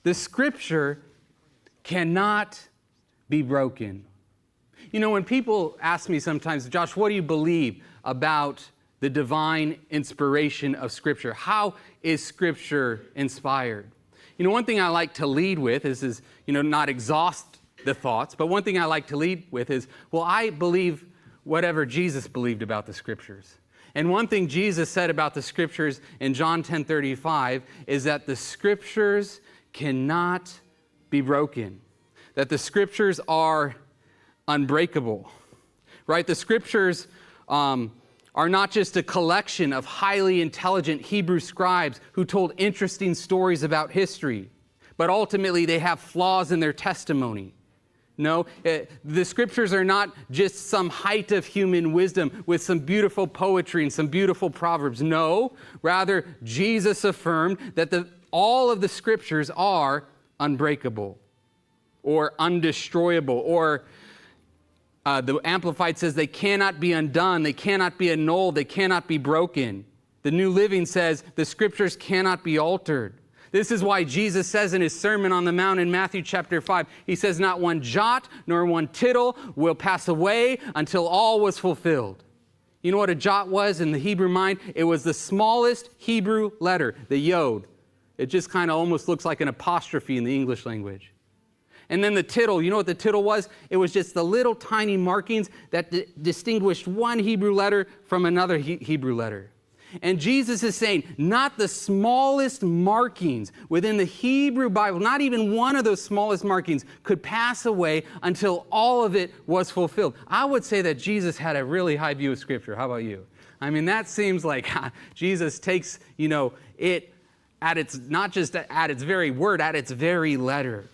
The Scripture cannot be broken. You know, when people ask me sometimes, Josh, what do you believe about the divine inspiration of Scripture? How is Scripture inspired? You know, one thing I like to lead with is not exhaust the thoughts, but one thing I like to lead with is, well, I believe whatever Jesus believed about the Scriptures. And one thing Jesus said about the Scriptures in John 10:35 is that the Scriptures cannot be broken, that the Scriptures are unbreakable, right? The Scriptures are not just a collection of highly intelligent Hebrew scribes who told interesting stories about history, but ultimately they have flaws in their testimony. No, the Scriptures are not just some height of human wisdom with some beautiful poetry and some beautiful proverbs. No, rather, Jesus affirmed that all of the Scriptures are unbreakable or undestroyable, or the Amplified says they cannot be undone, they cannot be annulled, they cannot be broken. The New Living says the Scriptures cannot be altered. This is why Jesus says in his Sermon on the Mount in Matthew chapter 5, he says, not one jot nor one tittle will pass away until all was fulfilled. You know what a jot was in the Hebrew mind? It was the smallest Hebrew letter, the yod. It just kind of almost looks like an apostrophe in the English language. And then the tittle, you know what the tittle was? It was just the little tiny markings that distinguished one Hebrew letter from another Hebrew letter. And Jesus is saying, not the smallest markings within the Hebrew Bible, not even one of those smallest markings could pass away until all of it was fulfilled. I would say that Jesus had a really high view of Scripture. How about you? I mean, that seems like Jesus takes, it at its, not just at its very word, at its very letter.